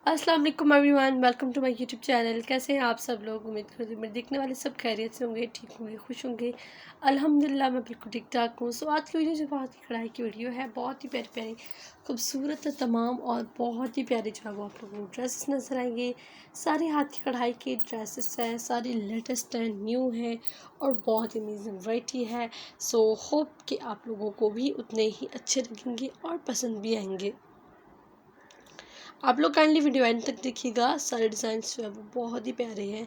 अस्सलाम वालेकुम everyone, welcome to my YouTube channel. कैसे हैं आप सब लोग? उम्मीद करती हूँ मेरे देखने वाले सब खैरियत से होंगे, ठीक होंगे, खुश होंगे। अल्हम्दुलिल्लाह मैं बिल्कुल ठीक ठाक हूँ। सो आज की वीडियो जो बहुत ही कढ़ाई की वीडियो है, बहुत ही प्यारी प्यारी खूबसूरत है तमाम, और बहुत ही प्यारे जो है वो आप लोगों को ड्रेसेस नजर आएंगे। सारी हाथ की कढ़ाई की ड्रेसेस हैं, सारी लेटेस्ट हैं, न्यू है और बहुत ही अमेजिंग वैरायटी है। सो होप कि आप लोगों को भी उतने ही अच्छे लगेंगे और पसंद भी आएंगे। आप लोग काइंडली वीडियो एंड तक देखिएगा। सारे डिज़ाइंस जो है वो बहुत ही प्यारे हैं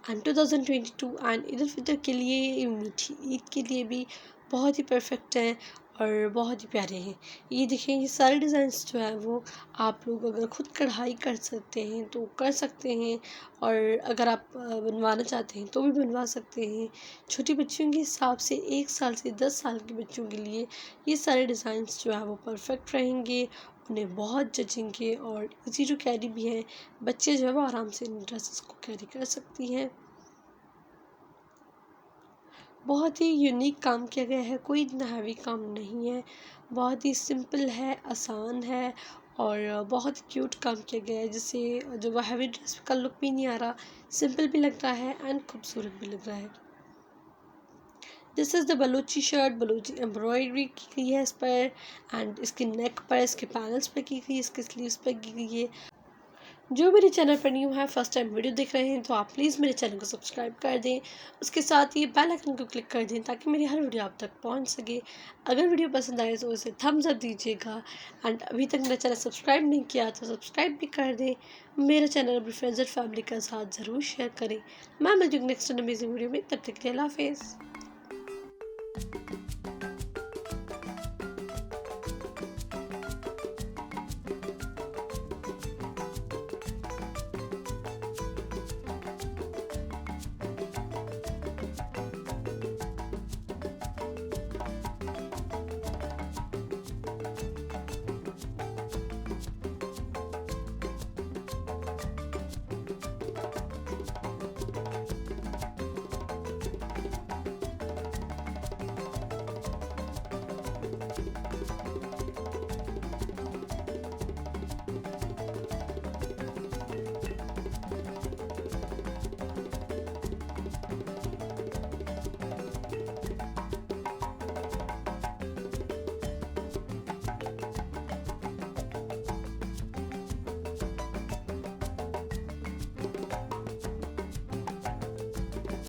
एंड 2022 एंड ईद उल फितर के लिए, मीठी ईद के लिए भी बहुत ही परफेक्ट हैं और बहुत ही प्यारे हैं। ये देखें, ये सारे डिज़ाइंस जो है वो आप लोग अगर खुद कढ़ाई कर सकते हैं तो कर सकते हैं, और अगर आप बनवाना चाहते हैं तो भी बनवा सकते हैं। छोटी बच्चियों के हिसाब से 1 साल से 10 साल के बच्चों के लिए ये सारे डिज़ाइंस जो है वो परफेक्ट रहेंगे, उन्हें बहुत जचेंगे और इजी टू कैरी भी हैं। बच्चे जो है वो आराम से इन ड्रेसेस को कैरी कर सकती हैं। बहुत ही यूनिक काम किया गया है, कोई इतना हैवी काम नहीं है, बहुत ही सिंपल है, आसान है और बहुत क्यूट काम किया गया है, जिससे जो वो हैवी ड्रेस का लुक भी नहीं आ रहा, सिंपल भी लग रहा है एंड खूबसूरत भी लग रहा है। This is the Balochi shirt, Balochi embroidery की गई है इस पर एंड इसके नेक पर, इसके पैनल्स पर की गई है, इसके स्लीव्स पर की गई है। जो मेरे चैनल पर न्यू है, फर्स्ट टाइम वीडियो देख रहे हैं, तो आप प्लीज़ मेरे चैनल को सब्सक्राइब कर दें। उसके साथ ही बेल आइकन को क्लिक कर दें ताकि मेरी हर वीडियो आप तक पहुंच सके। अगर वीडियो पसंद आए तो उसे थम्स अप दीजिएगा एंड अभी तक मेरा चैनल सब्सक्राइब नहीं किया तो सब्सक्राइब भी कर दें। मेरा चैनल अपने फ्रेंड्स और फैमिली के साथ ज़रूर शेयर करें। मैं मिलूँगी नेक्स्ट अमेजिंग वीडियो में, तब तक के लिए अल्लाह हाफिज़।